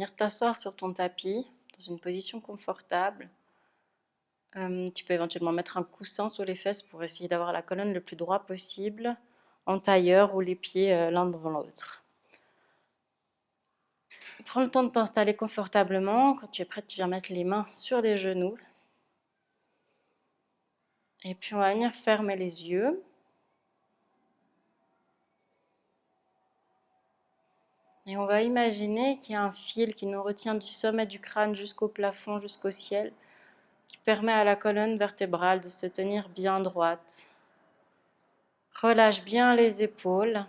venir t'asseoir sur ton tapis, dans une position confortable. Tu peux éventuellement mettre un coussin sous les fesses pour essayer d'avoir la colonne le plus droit possible, en tailleur ou les pieds l'un devant l'autre. Prends le temps de t'installer confortablement. Quand tu es prête, tu viens mettre les mains sur les genoux. Et puis on va venir fermer les yeux. Et on va imaginer qu'il y a un fil qui nous retient du sommet du crâne jusqu'au plafond, jusqu'au ciel, qui permet à la colonne vertébrale de se tenir bien droite. Relâche bien les épaules.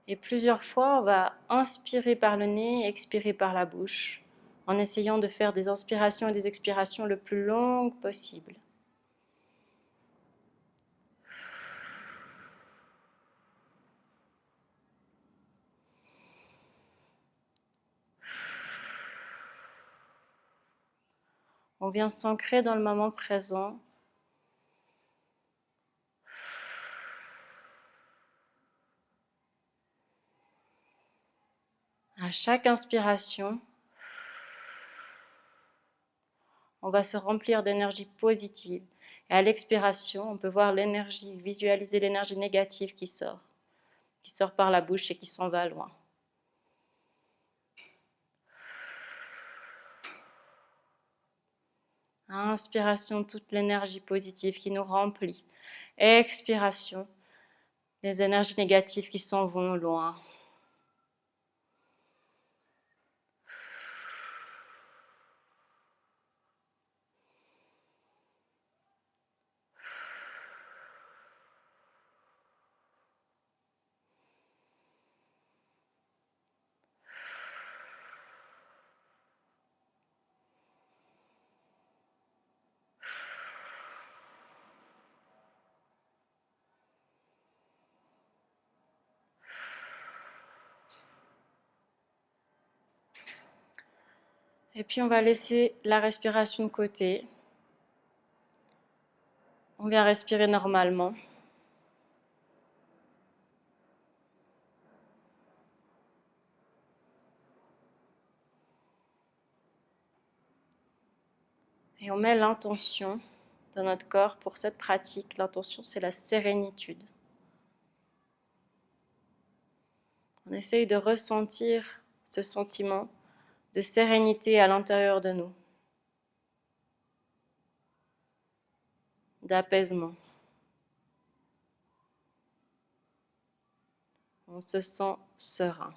Et plusieurs fois, on va inspirer par le nez et expirer par la bouche, en essayant de faire des inspirations et des expirations le plus longues possible. On vient s'ancrer dans le moment présent. À chaque inspiration, on va se remplir d'énergie positive. Et à l'expiration, on peut voir l'énergie, visualiser l'énergie négative qui sort par la bouche et qui s'en va loin. Inspiration, toute l'énergie positive qui nous remplit. Expiration, les énergies négatives qui s'en vont loin. Et puis on va laisser la respiration de côté. On vient respirer normalement. Et on met l'intention dans notre corps pour cette pratique. L'intention, c'est la sérénitude. On essaye de ressentir ce sentiment de sérénité à l'intérieur de nous, d'apaisement. On se sent serein.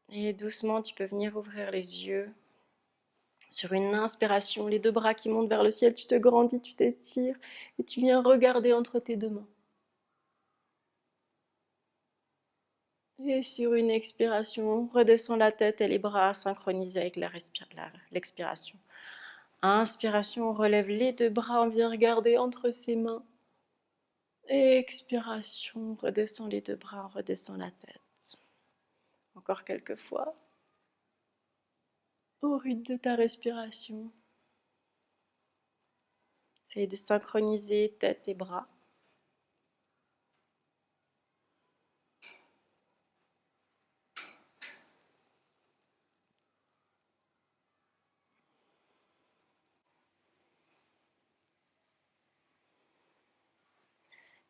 Et doucement, tu peux venir ouvrir les yeux. Sur une inspiration, les deux bras qui montent vers le ciel, tu te grandis, tu t'étires et tu viens regarder entre tes deux mains. Et sur une expiration, redescends la tête et les bras synchronisés avec l'expiration. Inspiration, on relève les deux bras, on vient regarder entre ses mains. Expiration, redescends les deux bras, on redescend la tête. Encore quelques fois. Au rythme de ta respiration. Essaye de synchroniser tête et bras.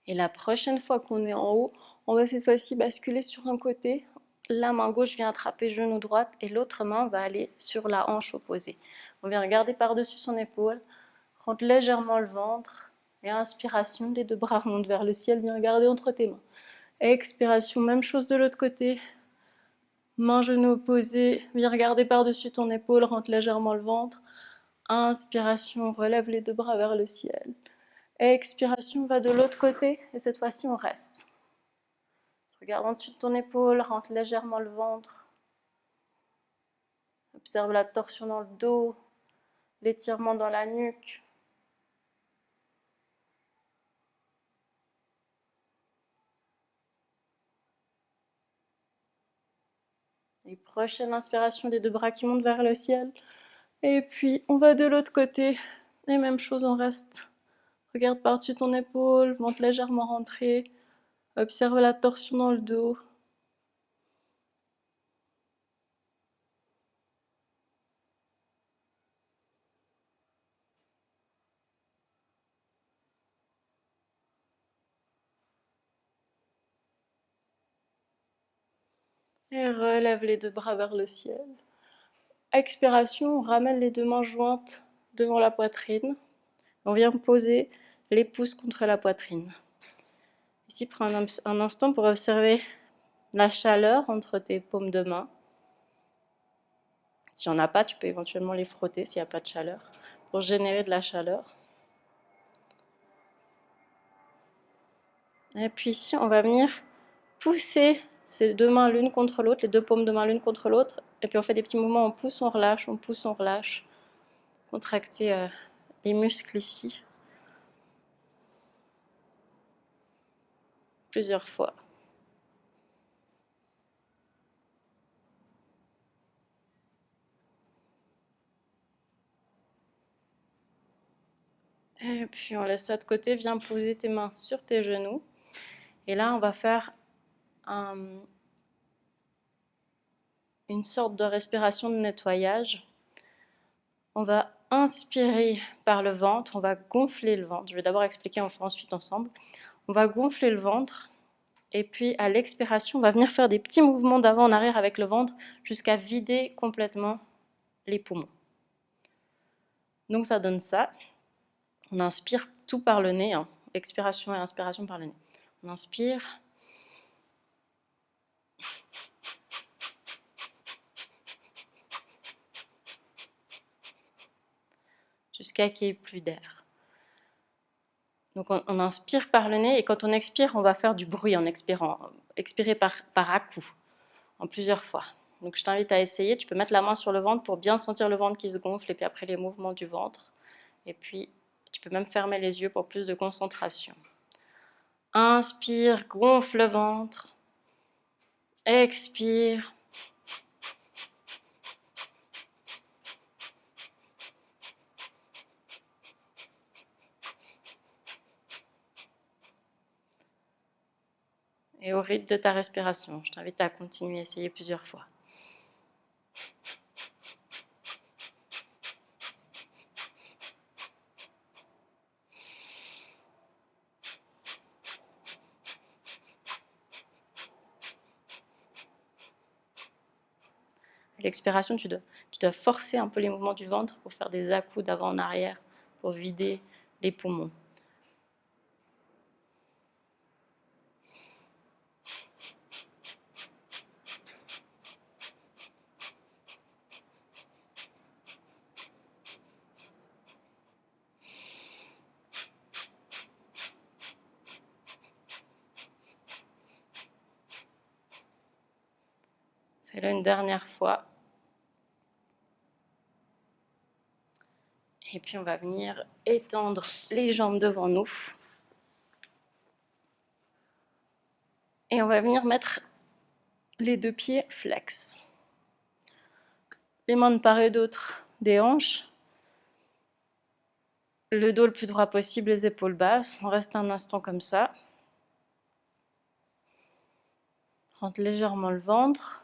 Et la prochaine fois qu'on est en haut, on va cette fois-ci basculer sur un côté. La main gauche vient attraper genou droite et l'autre main va aller sur la hanche opposée. On vient regarder par-dessus son épaule, rentre légèrement le ventre. Et inspiration, les deux bras remontent vers le ciel, viens regarder entre tes mains. Expiration, même chose de l'autre côté. Main genou opposé, viens regarder par-dessus ton épaule, rentre légèrement le ventre. Inspiration, relève les deux bras vers le ciel. Expiration, va de l'autre côté et cette fois-ci on reste. Regarde en dessus de ton épaule, rentre légèrement le ventre. Observe la torsion dans le dos, l'étirement dans la nuque. Et prochaine inspiration, les deux bras qui montent vers le ciel. Et puis, on va de l'autre côté. Et même chose, on reste. Regarde par-dessus ton épaule, ventre légèrement rentré. Observe la torsion dans le dos. Et relève les deux bras vers le ciel. Expiration, on ramène les deux mains jointes devant la poitrine. On vient poser les pouces contre la poitrine. Ici, prends un instant pour observer la chaleur entre tes paumes de main. Si on n'a pas, tu peux éventuellement les frotter s'il n'y a pas de chaleur, pour générer de la chaleur. Et puis ici, on va venir pousser ces deux mains l'une contre l'autre, les deux paumes de main l'une contre l'autre. Et puis on fait des petits mouvements, on pousse, on relâche, on pousse, on relâche. Contracter les muscles ici. Plusieurs fois. Et puis on laisse ça de côté, viens poser tes mains sur tes genoux. Et là, on va faire une sorte de respiration de nettoyage. On va inspirer par le ventre, on va gonfler le ventre. Je vais d'abord expliquer, on fera ensuite ensemble. On va gonfler le ventre et puis à l'expiration, on va venir faire des petits mouvements d'avant en arrière avec le ventre jusqu'à vider complètement les poumons. Donc ça donne ça. On inspire tout par le nez, hein. Expiration et inspiration par le nez. On inspire. Jusqu'à qu'il n'y ait plus d'air. Donc on inspire par le nez et quand on expire, on va faire du bruit en expirant. Expirer par à-coups, en plusieurs fois. Donc je t'invite à essayer. Tu peux mettre la main sur le ventre pour bien sentir le ventre qui se gonfle et puis après les mouvements du ventre. Et puis tu peux même fermer les yeux pour plus de concentration. Inspire, gonfle le ventre. Expire. Et au rythme de ta respiration, je t'invite à continuer à essayer plusieurs fois. À l'expiration, tu dois forcer un peu les mouvements du ventre pour faire des à-coups d'avant en arrière, pour vider les poumons. Fais-le une dernière fois. Et puis on va venir étendre les jambes devant nous. Et on va venir mettre les deux pieds flex. Les mains de part et d'autre des hanches. Le dos le plus droit possible, les épaules basses. On reste un instant comme ça. Rentre légèrement le ventre.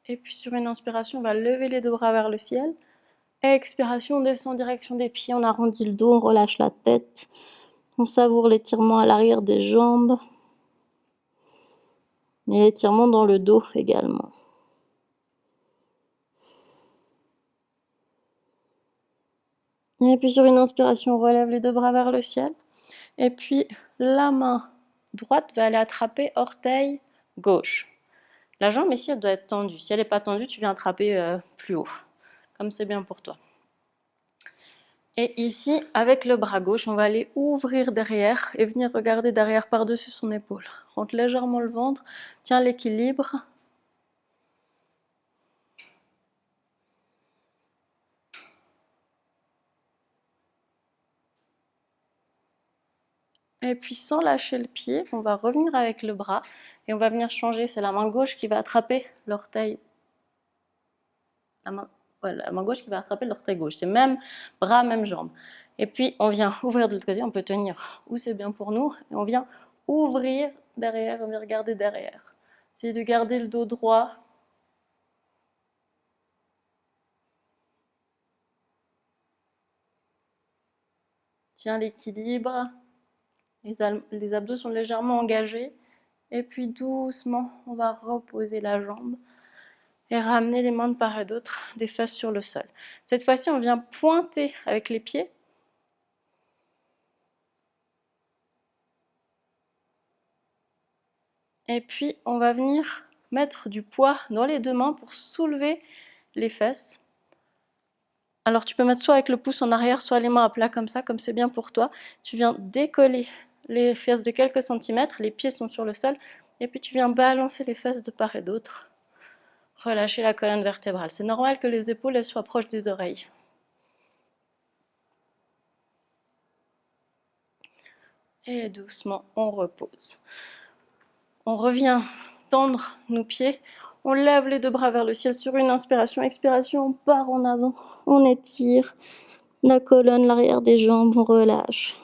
Et puis sur une inspiration, on va lever les deux bras vers le ciel. Expiration, on descend en direction des pieds, on arrondit le dos, on relâche la tête. On savoure l'étirement à l'arrière des jambes. Et l'étirement dans le dos également. Et puis sur une inspiration, on relève les deux bras vers le ciel. Et puis la main droite va aller attraper orteil gauche. La jambe ici, elle doit être tendue. Si elle n'est pas tendue, tu viens attraper plus haut, comme c'est bien pour toi. Et ici, avec le bras gauche, on va aller ouvrir derrière et venir regarder derrière par-dessus son épaule. Rentre légèrement le ventre, tiens l'équilibre. Et puis sans lâcher le pied, on va revenir avec le bras et on va venir changer. C'est la main gauche qui va attraper l'orteil La main, voilà, la main gauche qui va attraper l'orteil gauche. C'est même bras, même jambe. Et puis, on vient ouvrir de l'autre côté. On peut tenir où c'est bien pour nous. Et on vient ouvrir derrière. On vient regarder derrière. Essayez de garder le dos droit. Tiens l'équilibre. Les abdos sont légèrement engagés. Et puis, doucement, on va reposer la jambe. Et ramener les mains de part et d'autre, des fesses sur le sol. Cette fois-ci, on vient pointer avec les pieds. Et puis, on va venir mettre du poids dans les deux mains pour soulever les fesses. Alors, tu peux mettre soit avec le pouce en arrière, soit les mains à plat comme ça, comme c'est bien pour toi. Tu viens décoller les fesses de quelques centimètres, les pieds sont sur le sol, et puis tu viens balancer les fesses de part et d'autre. Relâcher la colonne vertébrale. C'est normal que les épaules elles soient proches des oreilles. Et doucement, on repose. On revient tendre nos pieds. On lève les deux bras vers le ciel sur une inspiration. Expiration, on part en avant. On étire la colonne, l'arrière des jambes, on relâche.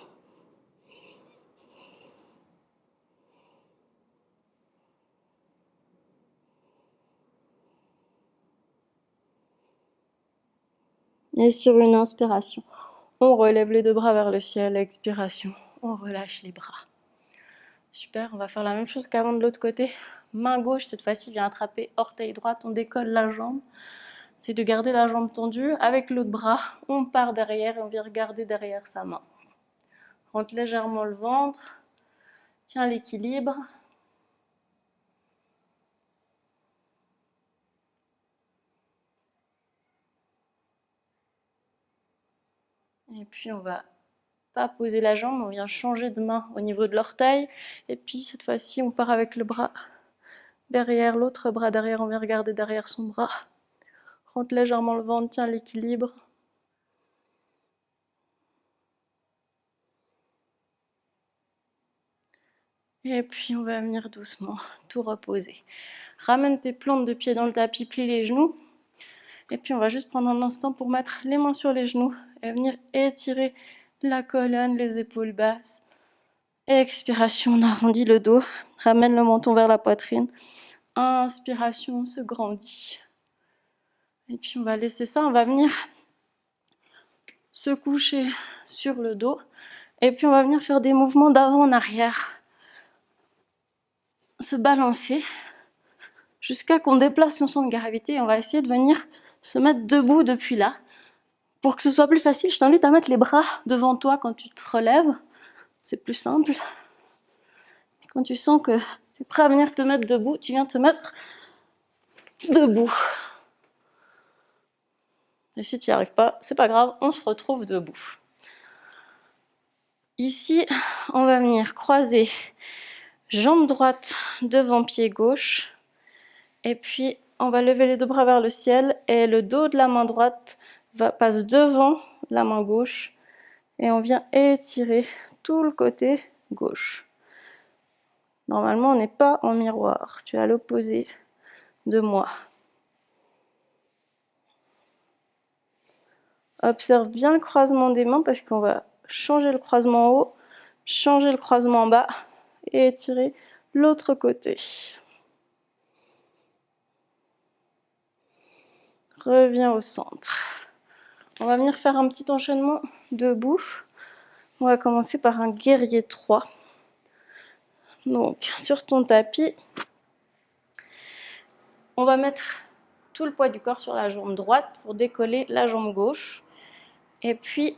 Et sur une inspiration, on relève les deux bras vers le ciel. Expiration, on relâche les bras. Super, on va faire la même chose qu'avant de l'autre côté. Main gauche, cette fois-ci, vient attraper orteil droite. On décolle la jambe. C'est de garder la jambe tendue. Avec l'autre bras, on part derrière et on vient regarder derrière sa main. Rentre légèrement le ventre. Tiens l'équilibre. Et puis on va pas poser la jambe, on vient changer de main au niveau de l'orteil. Et puis cette fois-ci, on part avec le bras derrière, l'autre bras derrière, on vient regarder derrière son bras. Rentre légèrement le ventre, tiens l'équilibre. Et puis on va venir doucement tout reposer. Ramène tes plantes de pied dans le tapis, plie les genoux. Et puis on va juste prendre un instant pour mettre les mains sur les genoux et venir étirer la colonne, les épaules basses. Expiration, on arrondit le dos, ramène le menton vers la poitrine. Inspiration, on se grandit. Et puis on va laisser ça, on va venir se coucher sur le dos. Et puis on va venir faire des mouvements d'avant en arrière. Se balancer jusqu'à qu'on déplace son centre de gravité. Et on va essayer de venir se mettre debout depuis là. Pour que ce soit plus facile, je t'invite à mettre les bras devant toi quand tu te relèves. C'est plus simple. Quand tu sens que tu es prêt à venir te mettre debout, tu viens te mettre debout. Et si tu n'y arrives pas, c'est pas grave, on se retrouve debout. Ici, on va venir croiser jambe droite devant pied gauche. Et puis, on va lever les deux bras vers le ciel et le dos de la main droite passe devant la main gauche. Et on vient étirer tout le côté gauche. Normalement, on n'est pas en miroir. Tu es à l'opposé de moi. Observe bien le croisement des mains parce qu'on va changer le croisement en haut, changer le croisement en bas et étirer l'autre côté. Reviens au centre. On va venir faire un petit enchaînement debout. On va commencer par un guerrier 3. Donc, sur ton tapis, on va mettre tout le poids du corps sur la jambe droite pour décoller la jambe gauche. Et puis,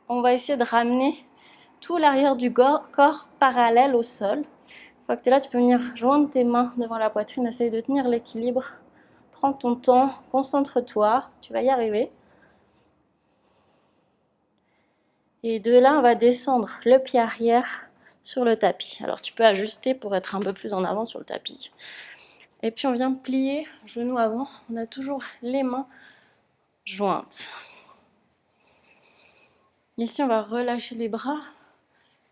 on va essayer de ramener tout l'arrière du corps parallèle au sol. Une fois que tu es là, tu peux venir joindre tes mains devant la poitrine, essaye de tenir l'équilibre. Prends ton temps, concentre-toi, tu vas y arriver. Et de là, on va descendre le pied arrière sur le tapis. Alors tu peux ajuster pour être un peu plus en avant sur le tapis. Et puis on vient plier, genou avant. On a toujours les mains jointes. Ici, on va relâcher les bras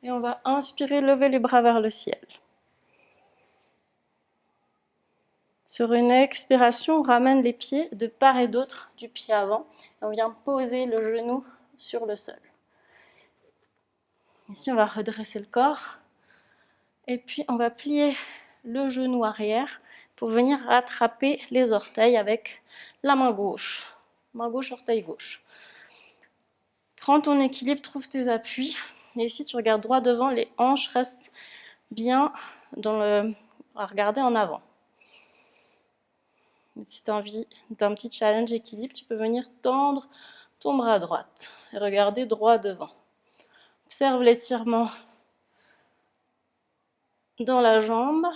et on va inspirer, lever les bras vers le ciel. Sur une expiration, on ramène les pieds de part et d'autre du pied avant. Et on vient poser le genou sur le sol. Ici, on va redresser le corps. Et puis, on va plier le genou arrière pour venir rattraper les orteils avec la main gauche. Main gauche, orteil gauche. Prends ton équilibre, trouve tes appuis. Et ici, tu regardes droit devant, les hanches restent bien à regarder en avant. Si tu as envie d'un petit challenge équilibre, tu peux venir tendre ton bras droit et regarder droit devant. Observe l'étirement dans la jambe.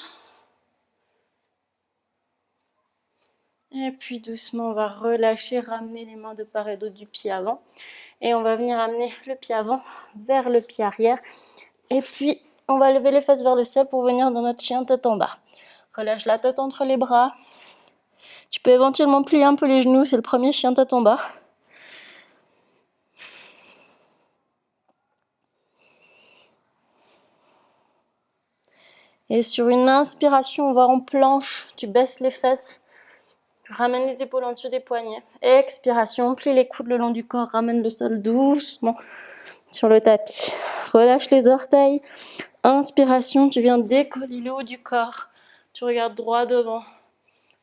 Et puis doucement, on va relâcher, ramener les mains de part et d'autre du pied avant. Et on va venir amener le pied avant vers le pied arrière. Et puis, on va lever les fesses vers le ciel pour venir dans notre chien tête en bas. Relâche la tête entre les bras. Tu peux éventuellement plier un peu les genoux, c'est le premier chien tête en bas. Et sur une inspiration, on va en planche. Tu baisses les fesses. Tu ramènes les épaules en dessous des poignets. Expiration, plie les coudes le long du corps. Ramène le sol doucement sur le tapis. Relâche les orteils. Inspiration, tu viens décoller le haut du corps. Tu regardes droit devant.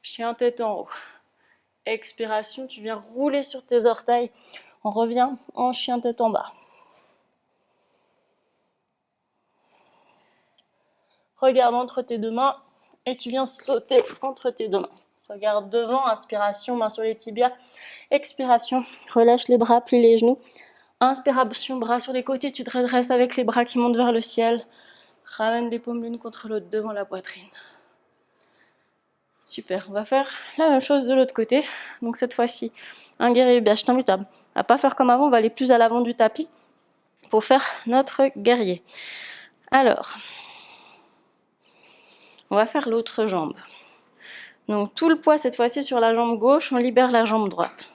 Chien tête en haut. Expiration, tu viens rouler sur tes orteils. On revient en chien tête en bas. Regarde entre tes deux mains et tu viens sauter entre tes deux mains. Regarde devant, inspiration, main sur les tibias. Expiration, relâche les bras, plie les genoux. Inspiration, bras sur les côtés, tu te redresses avec les bras qui montent vers le ciel. Ramène les paumes l'une contre l'autre devant la poitrine. Super, on va faire la même chose de l'autre côté. Donc cette fois-ci, un guerrier bien. Je t'invite à pas faire comme avant, on va aller plus à l'avant du tapis pour faire notre guerrier. Alors, on va faire l'autre jambe. Donc tout le poids cette fois-ci sur la jambe gauche, on libère la jambe droite.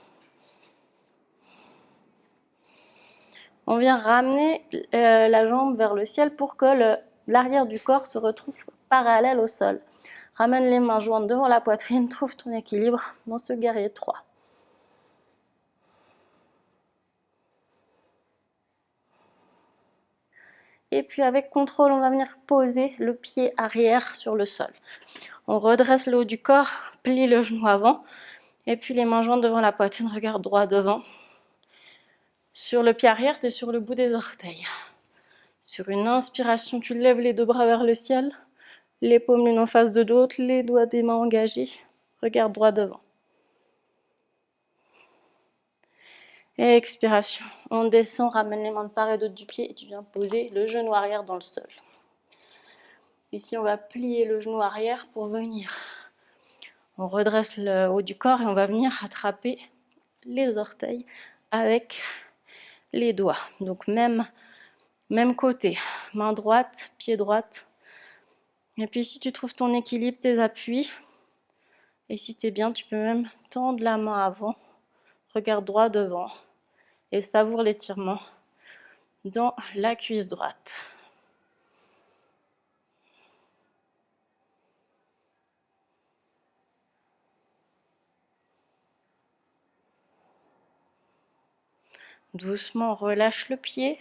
On vient ramener la jambe vers le ciel pour que l'arrière du corps se retrouve parallèle au sol. Ramène les mains jointes devant la poitrine, trouve ton équilibre dans ce guerrier 3. Et puis avec contrôle, on va venir poser le pied arrière sur le sol. On redresse le haut du corps, plie le genou avant, et puis les mains jointes devant la poitrine, regarde droit devant. Sur le pied arrière, tu es sur le bout des orteils. Sur une inspiration, tu lèves les deux bras vers le ciel, les paumes l'une en face de l'autre, les doigts des mains engagés. Regarde droit devant. Et expiration. On descend, ramène les mains de part et d'autre du pied et tu viens poser le genou arrière dans le sol. Ici, on va plier le genou arrière pour venir. On redresse le haut du corps et on va venir attraper les orteils avec les doigts. Donc même côté, main droite, pied droite. Et puis si tu trouves ton équilibre, tes appuis, et si tu es bien, tu peux même tendre la main avant, regarde droit devant et savoure l'étirement dans la cuisse droite. Doucement, relâche le pied,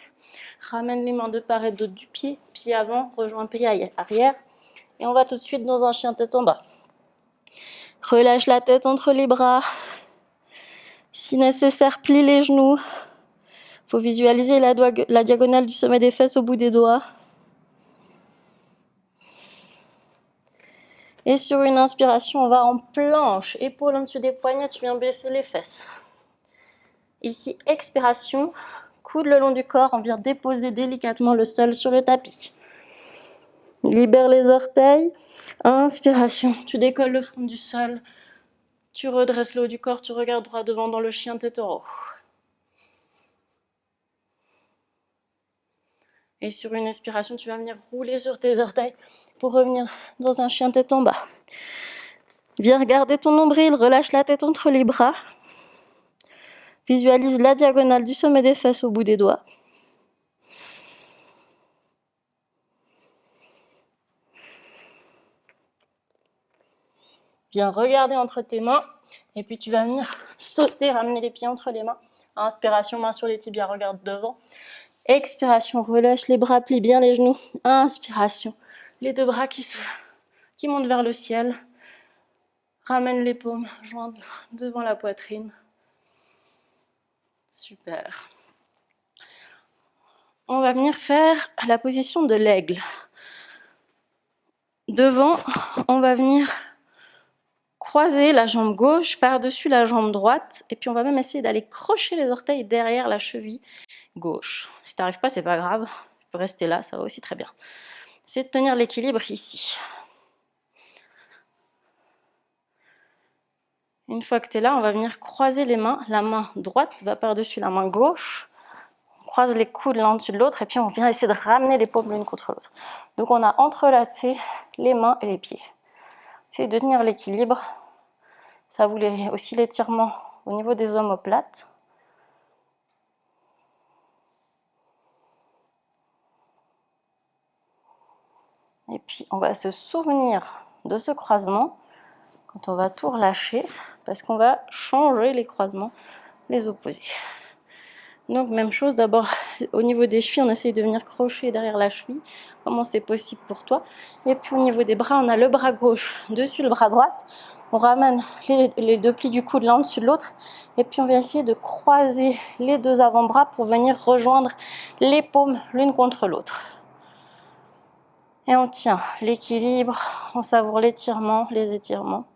ramène les mains de part et d'autre du pied, pied avant, rejoins pied arrière, et on va tout de suite dans un chien tête en bas. Relâche la tête entre les bras, si nécessaire, plie les genoux. Il faut visualiser la diagonale du sommet des fesses au bout des doigts. Et sur une inspiration, on va en planche, épaule en dessous des poignets, tu viens baisser les fesses. Ici, expiration, coude le long du corps, on vient déposer délicatement le sol sur le tapis. Libère les orteils. Inspiration, tu décolles le front du sol, tu redresses le haut du corps, tu regardes droit devant dans le chien tête en haut. Et sur une expiration, tu vas venir rouler sur tes orteils pour revenir dans un chien tête en bas. Viens regarder ton nombril, relâche la tête entre les bras. Visualise la diagonale du sommet des fesses au bout des doigts. Viens regarder entre tes mains. Et puis tu vas venir sauter, ramener les pieds entre les mains. Inspiration, main sur les tibias, regarde devant. Expiration, relâche les bras, plie bien les genoux. Inspiration, les deux bras qui montent vers le ciel. Ramène les paumes jointes devant la poitrine. Super. On va venir faire la position de l'aigle. Devant, on va venir croiser la jambe gauche par-dessus la jambe droite. Et puis on va même essayer d'aller crocher les orteils derrière la cheville gauche. Si tu n'arrives pas, c'est pas grave. Tu peux rester là, ça va aussi très bien. C'est de tenir l'équilibre ici. Une fois que tu es là, on va venir croiser les mains. La main droite va par-dessus la main gauche. On croise les coudes l'un dessus de l'autre et puis on vient essayer de ramener les paumes l'une contre l'autre. Donc on a entrelacé les mains et les pieds. Essayez de tenir l'équilibre. Ça voulait aussi l'étirement au niveau des omoplates. Et puis on va se souvenir de ce croisement quand on va tout relâcher, parce qu'on va changer les croisements, les opposer. Donc même chose, d'abord au niveau des chevilles, on essaye de venir crocher derrière la cheville, comment c'est possible pour toi. Et puis au niveau des bras, on a le bras gauche dessus le bras droit. On ramène les deux plis du coude l'un dessus de l'autre. Et puis on va essayer de croiser les deux avant-bras pour venir rejoindre les paumes l'une contre l'autre. Et on tient l'équilibre, on savoure l'étirement, les étirements.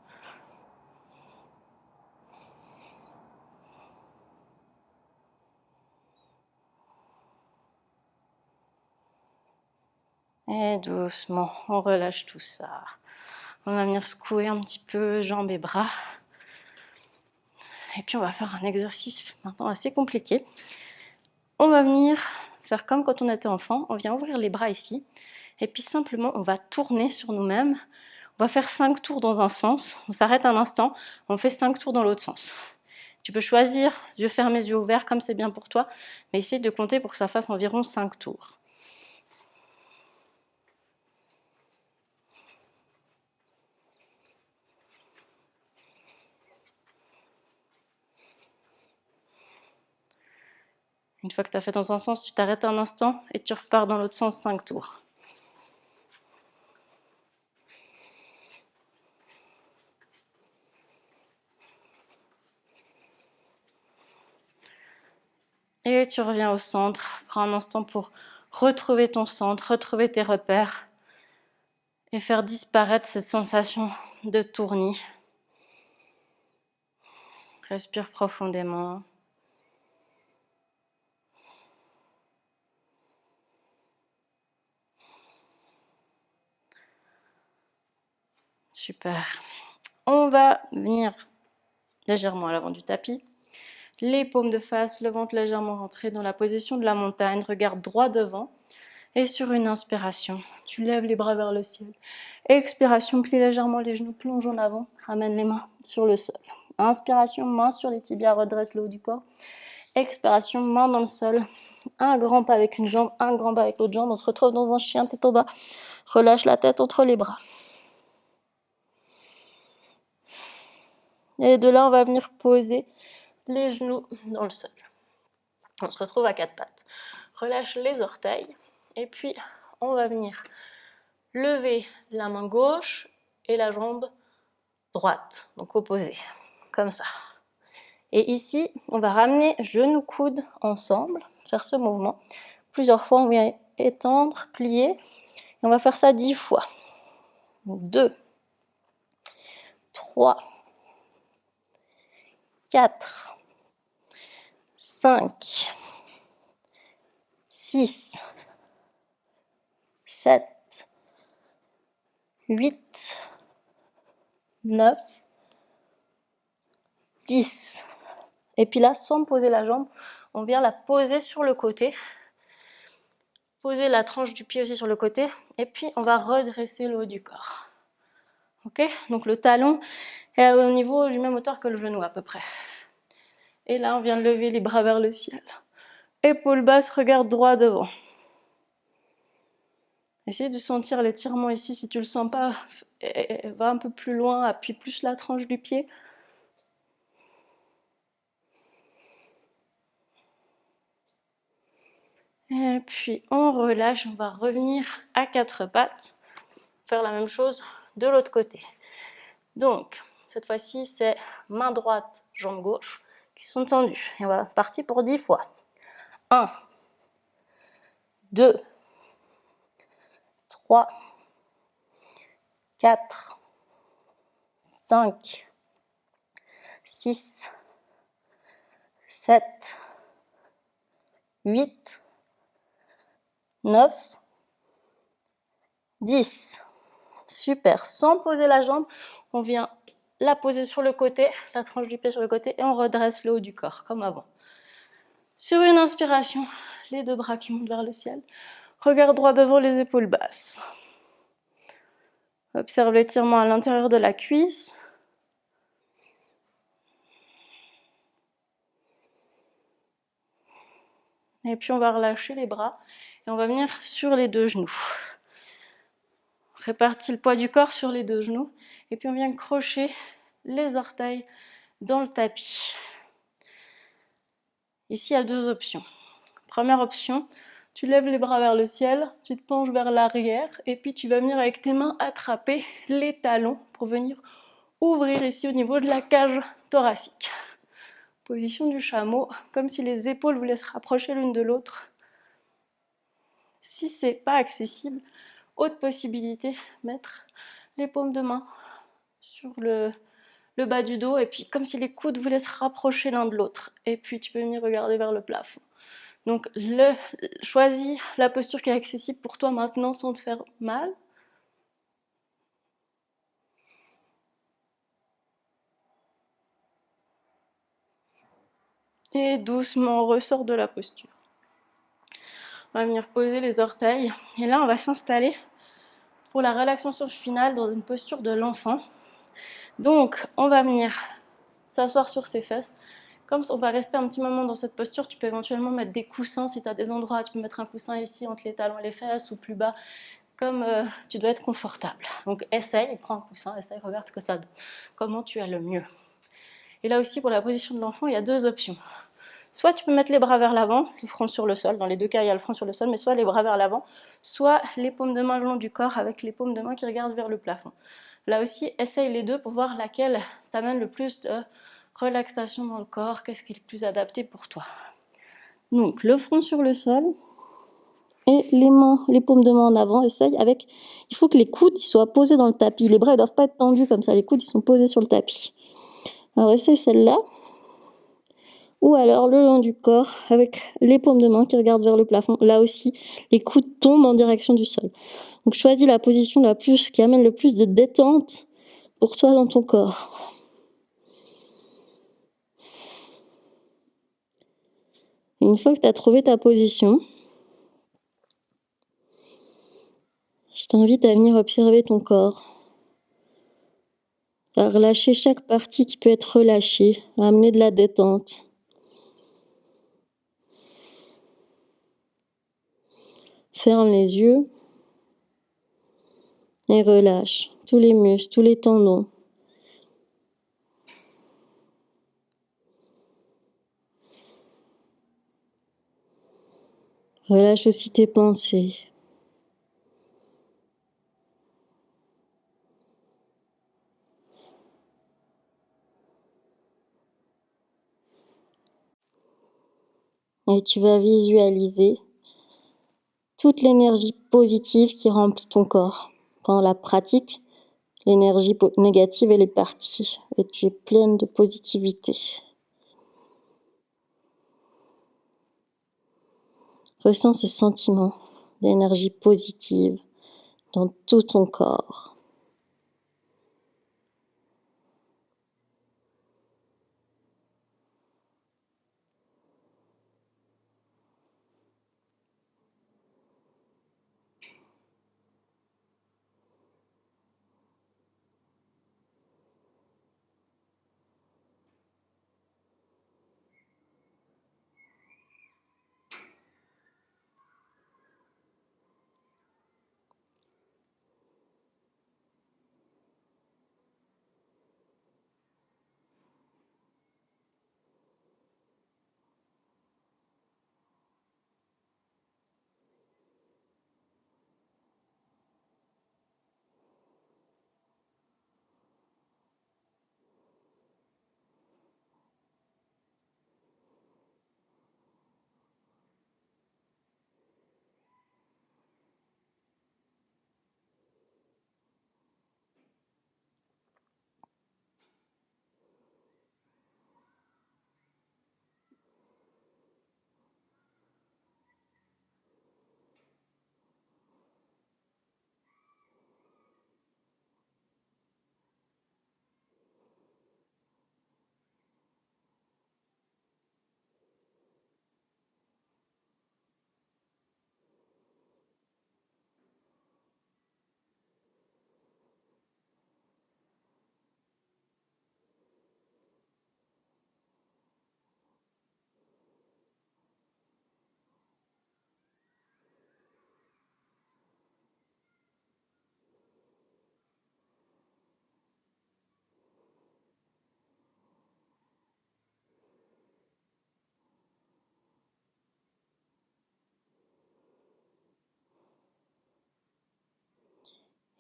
Et doucement, on relâche tout ça. On va venir secouer un petit peu jambes et bras. Et puis on va faire un exercice maintenant assez compliqué. On va venir faire comme quand on était enfant. On vient ouvrir les bras ici. Et puis simplement, on va tourner sur nous-mêmes. On va faire 5 tours dans un sens. On s'arrête un instant. On fait 5 tours dans l'autre sens. Tu peux choisir, yeux fermés, yeux ouverts, comme c'est bien pour toi. Mais essaye de compter pour que ça fasse environ 5 tours. Une fois que tu as fait dans un sens, tu t'arrêtes un instant et tu repars dans l'autre sens 5 tours. Et tu reviens au centre. Prends un instant pour retrouver ton centre, retrouver tes repères et faire disparaître cette sensation de tournis. Respire profondément. Super. On va venir légèrement à l'avant du tapis. Les paumes de face, le ventre légèrement rentré dans la position de la montagne. Regarde droit devant. Et sur une inspiration, tu lèves les bras vers le ciel. Expiration, plie légèrement les genoux, plonge en avant. Ramène les mains sur le sol. Inspiration, main sur les tibias, redresse le haut du corps. Expiration, main dans le sol. Un grand pas avec une jambe, un grand pas avec l'autre jambe. On se retrouve dans un chien tête en bas. Relâche la tête entre les bras. Et de là, on va venir poser les genoux dans le sol. On se retrouve à 4 pattes. Relâche les orteils. Et puis, on va venir lever la main gauche et la jambe droite. Donc opposée. Comme ça. Et ici, on va ramener genoux, coudes ensemble. Faire ce mouvement. Plusieurs fois, on vient étendre, plier. Et on va faire ça 10 fois. 2, 3, 4, 5, 6, 7, 8, 9, 10. Et puis là, sans poser la jambe, on vient la poser sur le côté. Poser la tranche du pied aussi sur le côté. Et puis, on va redresser le haut du corps. Ok ? Donc le talon est au niveau du même hauteur que le genou à peu près. Et là, on vient lever les bras vers le ciel. Épaules basses, regarde droit devant. Essayez de sentir l'étirement ici. Si tu le sens pas, va un peu plus loin, appuie plus la tranche du pied. Et puis on relâche, on va revenir à quatre pattes. Faire la même chose de l'autre côté. Donc, cette fois-ci, c'est main droite, jambe gauche qui sont tendues. Et on va partir pour 10 fois. 1, 2, 3, 4, 5, 6, 7, 8, 9, 10. Super. Sans poser la jambe, on vient la poser sur le côté, la tranche du pied sur le côté, et on redresse le haut du corps, comme avant. Sur une inspiration, les deux bras qui montent vers le ciel. Regard droit devant, les épaules basses. Observe l'étirement à l'intérieur de la cuisse. Et puis on va relâcher les bras et on va venir sur les deux genoux. On répartit le poids du corps sur les deux genoux et puis on vient crocher les orteils dans le tapis. Ici, il y a deux options. Première option, tu lèves les bras vers le ciel, tu te penches vers l'arrière et puis tu vas venir avec tes mains attraper les talons pour venir ouvrir ici au niveau de la cage thoracique. Position du chameau, comme si les épaules voulaient se rapprocher l'une de l'autre. Si ce n'est pas accessible, autre possibilité, mettre les paumes de main sur le bas du dos et puis comme si les coudes voulaient se rapprocher l'un de l'autre. Et puis tu peux venir regarder vers le plafond. Donc choisis la posture qui est accessible pour toi maintenant sans te faire mal. Et doucement, on ressort de la posture. On va venir poser les orteils. Et là, on va s'installer pour la relaxation finale dans une posture de l'enfant. Donc, on va venir s'asseoir sur ses fesses. Comme on va rester un petit moment dans cette posture, tu peux éventuellement mettre des coussins si tu as des endroits. Tu peux mettre un coussin ici entre les talons et les fesses ou plus bas, comme tu dois être confortable. Donc, essaye, prends un coussin, essaye, regarde ce que ça donne. Comment tu as le mieux. Et là aussi, pour la position de l'enfant, il y a deux options. Soit tu peux mettre les bras vers l'avant, le front sur le sol. Dans les deux cas, il y a le front sur le sol, mais soit les bras vers l'avant, soit les paumes de main le long du corps avec les paumes de main qui regardent vers le plafond. Là aussi, essaye les deux pour voir laquelle t'amène le plus de relaxation dans le corps, qu'est-ce qui est le plus adapté pour toi. Donc, le front sur le sol et les mains, les paumes de main en avant. Essaye avec. Il faut que les coudes soient posés dans le tapis. Les bras ne doivent pas être tendus comme ça. Les coudes ils sont posés sur le tapis. Alors, essaye celle-là. Ou alors le long du corps avec les paumes de main qui regardent vers le plafond. Là aussi, les coudes tombent en direction du sol. Donc choisis la position qui amène le plus de détente pour toi dans ton corps. Et une fois que tu as trouvé ta position, je t'invite à venir observer ton corps. À relâcher chaque partie qui peut être relâchée, à amener de la détente. Ferme les yeux et relâche tous les muscles, tous les tendons. Relâche aussi tes pensées. Et tu vas visualiser toute l'énergie positive qui remplit ton corps. Pendant la pratique, l'énergie négative, elle est partie et tu es pleine de positivité. Ressens ce sentiment d'énergie positive dans tout ton corps.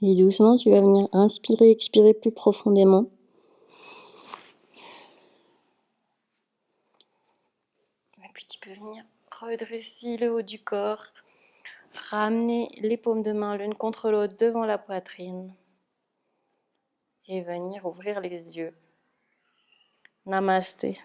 Et doucement, tu vas venir inspirer, expirer plus profondément. Et puis tu peux venir redresser le haut du corps, ramener les paumes de main l'une contre l'autre devant la poitrine et venir ouvrir les yeux. Namasté.